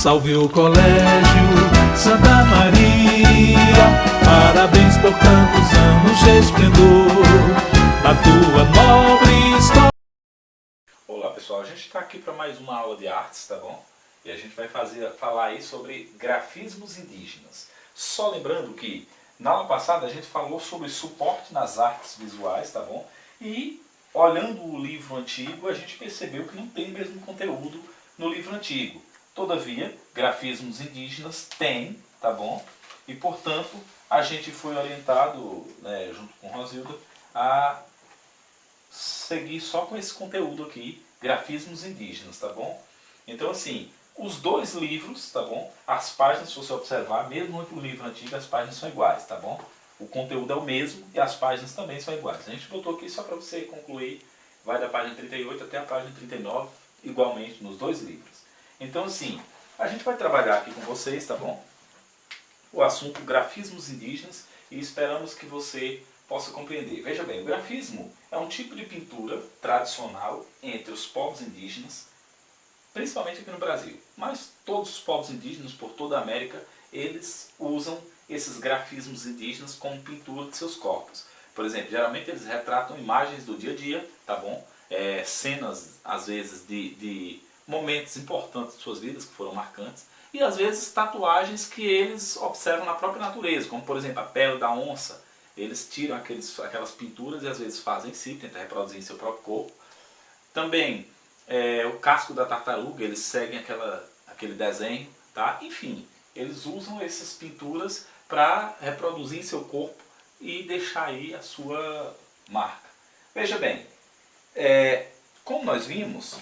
Salve o Colégio Santa Maria, parabéns por tantos anos de esplendor da tua nobre história. Olá pessoal, a gente está aqui para mais uma aula de artes, tá bom? E a gente vai falar aí sobre grafismos indígenas. Só lembrando que na aula passada a gente falou sobre suporte nas artes visuais, tá bom? E olhando o livro antigo, a gente percebeu que não tem o mesmo conteúdo no livro antigo. Todavia, grafismos indígenas tem, tá bom? E portanto, a gente foi orientado, né, junto com Rosilda, a seguir só com esse conteúdo aqui, grafismos indígenas, tá bom? Então assim, os dois livros, tá bom? As páginas, se você observar, mesmo no livro antigo, as páginas são iguais, tá bom? O conteúdo é o mesmo e as páginas também são iguais. A gente botou aqui só para você concluir, vai da página 38 até a página 39, igualmente nos dois livros. Então assim, a gente vai trabalhar aqui com vocês, tá bom? O assunto grafismos indígenas e esperamos que você possa compreender. Veja bem, o grafismo é um tipo de pintura tradicional entre os povos indígenas, principalmente aqui no Brasil. Mas todos os povos indígenas por toda a América, eles usam esses grafismos indígenas como pintura de seus corpos. Por exemplo, geralmente eles retratam imagens do dia a dia, tá bom? Cenas, às vezes, de momentos importantes de suas vidas, que foram marcantes, e às vezes tatuagens que eles observam na própria natureza, como por exemplo a pele da onça. Eles tiram aquelas pinturas e às vezes fazem em si, tentam reproduzir em seu próprio corpo. Também o casco da tartaruga, eles seguem aquele desenho, tá? Enfim, eles usam essas pinturas para reproduzir em seu corpo e deixar aí a sua marca. Veja bem, como nós vimos,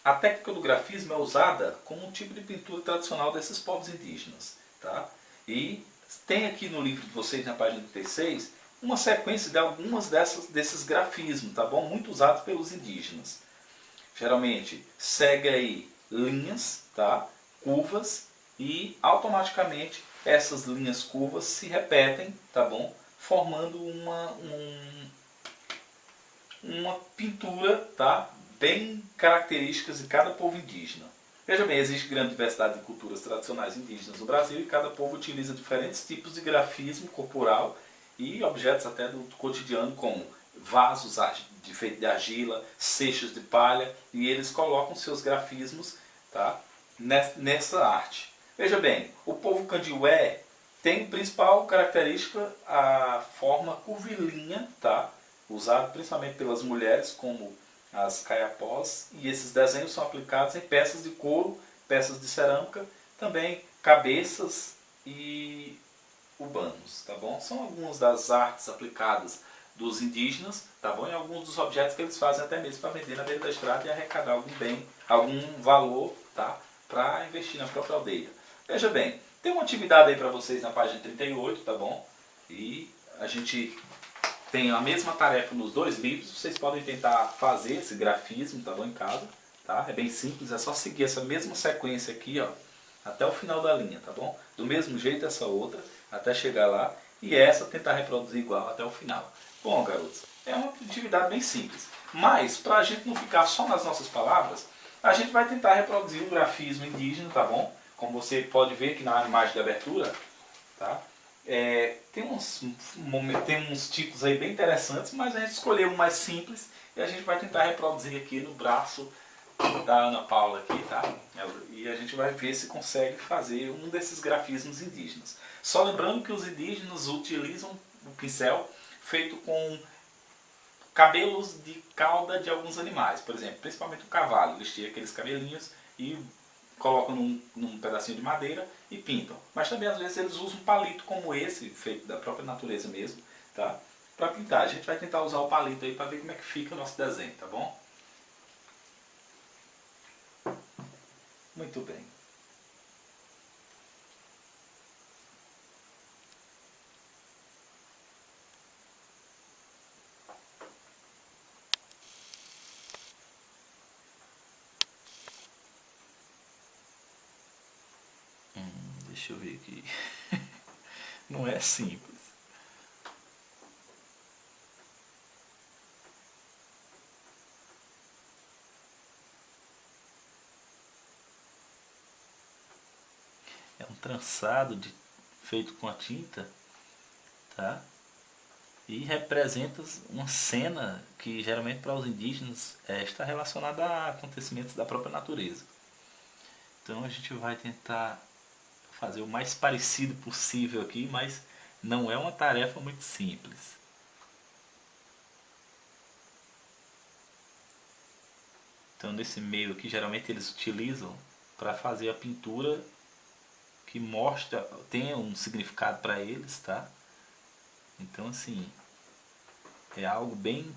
a técnica do grafismo é usada como um tipo de pintura tradicional desses povos indígenas, tá? E tem aqui no livro de vocês, na página 36, uma sequência de algumas desses grafismos, tá bom? Muito usados pelos indígenas. Geralmente segue aí linhas, tá? Curvas, e automaticamente essas linhas curvas se repetem, tá bom? Formando uma pintura, tá? Bem características de cada povo indígena. Veja bem, existe grande diversidade de culturas tradicionais indígenas no Brasil e cada povo utiliza diferentes tipos de grafismo corporal e objetos até do cotidiano, como vasos feitos de argila, cestos de palha, e eles colocam seus grafismos, tá, nessa arte. Veja bem, o povo candiué tem principal característica a forma curvilínea, tá, usado principalmente pelas mulheres como as caiapós, e esses desenhos são aplicados em peças de couro, peças de cerâmica, também cabeças e ubanos, tá bom? São algumas das artes aplicadas dos indígenas, tá bom? E alguns dos objetos que eles fazem até mesmo para vender na beira da estrada e arrecadar algum bem, algum valor, tá? Para investir na própria aldeia. Veja bem, tem uma atividade aí para vocês na página 38, tá bom? E a gente tem a mesma tarefa nos dois livros, vocês podem tentar fazer esse grafismo, tá bom, em casa, tá? É bem simples, é só seguir essa mesma sequência aqui, ó, até o final da linha, tá bom? Do mesmo jeito essa outra, até chegar lá, e essa tentar reproduzir igual até o final. Bom, garotos, é uma atividade bem simples, mas para a gente não ficar só nas nossas palavras, a gente vai tentar reproduzir um grafismo indígena, tá bom? Como você pode ver aqui na imagem de abertura, tá? Tem uns tipos aí bem interessantes, mas a gente escolheu um mais simples e a gente vai tentar reproduzir aqui no braço da Ana Paula aqui, tá? E a gente vai ver se consegue fazer um desses grafismos indígenas. Só lembrando que os indígenas utilizam o pincel feito com cabelos de cauda de alguns animais, por exemplo, principalmente o cavalo. Eles tiram aqueles cabelinhos e colocam num pedacinho de madeira e pintam. Mas também às vezes eles usam um palito como esse, feito da própria natureza mesmo, tá? Para pintar. A gente vai tentar usar o palito aí para ver como é que fica o nosso desenho, tá bom? Muito bem. Deixa eu ver aqui. Não é simples. trançado feito com a tinta, tá? E representa uma cena que geralmente para os indígenas está relacionada a acontecimentos da própria natureza. Então a gente vai tentar fazer o mais parecido possível aqui, mas não é uma tarefa muito simples. Então nesse meio aqui geralmente eles utilizam para fazer a pintura que mostra, tem um significado para eles, tá? Então assim, é algo bem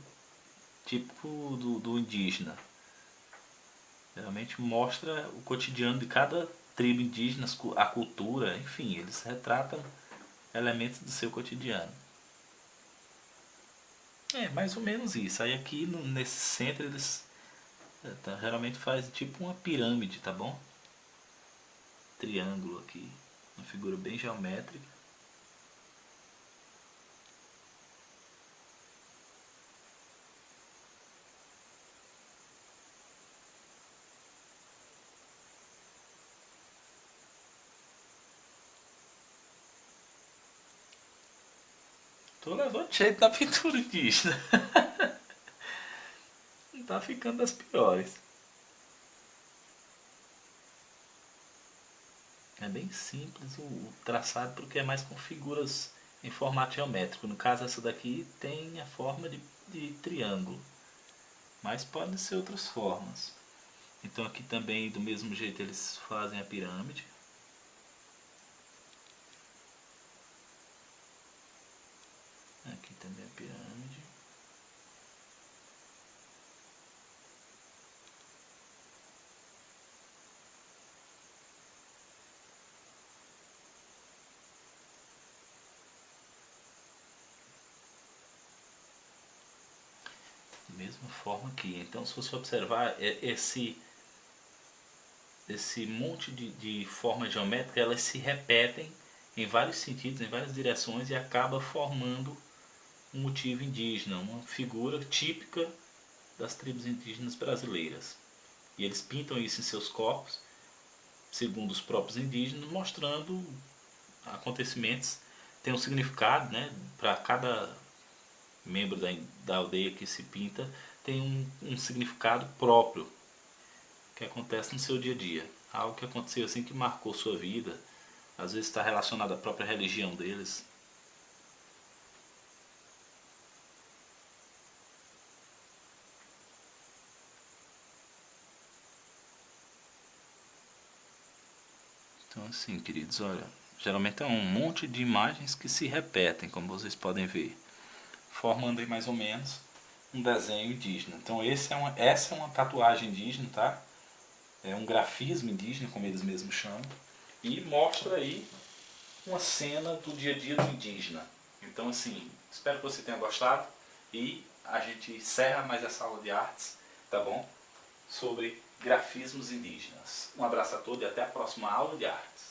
típico do indígena. Geralmente mostra o cotidiano de cada tribo indígena, a cultura, enfim, eles retratam elementos do seu cotidiano. É mais ou menos isso. Aí aqui nesse centro eles geralmente fazem tipo uma pirâmide, tá bom? Triângulo aqui, uma figura bem geométrica. Tô levando jeito na pintura indígena. Não tá ficando das piores. É bem simples o traçado porque é mais com figuras em formato geométrico. No caso essa daqui tem a forma de triângulo, mas podem ser outras formas. Então aqui também do mesmo jeito eles fazem a pirâmide. Aqui também a pirâmide. Mesma forma aqui. Então se você observar esse monte de formas geométricas, elas se repetem em vários sentidos, em várias direções e acaba formando um motivo indígena, uma figura típica das tribos indígenas brasileiras. E eles pintam isso em seus corpos, segundo os próprios indígenas, mostrando acontecimentos, tem um significado, né? Para cada membro da aldeia que se pinta, tem um significado próprio que acontece no seu dia a dia. Algo que aconteceu assim que marcou sua vida, às vezes está relacionado à própria religião deles. Então assim, queridos, olha, geralmente é um monte de imagens que se repetem, como vocês podem ver, formando aí mais ou menos um desenho indígena. Então essa é uma tatuagem indígena, tá? É um grafismo indígena, como eles mesmos chamam, e mostra aí uma cena do dia a dia do indígena. Então assim, espero que você tenha gostado e a gente encerra mais essa aula de artes, tá bom? Sobre grafismos indígenas. Um abraço a todos e até a próxima aula de artes.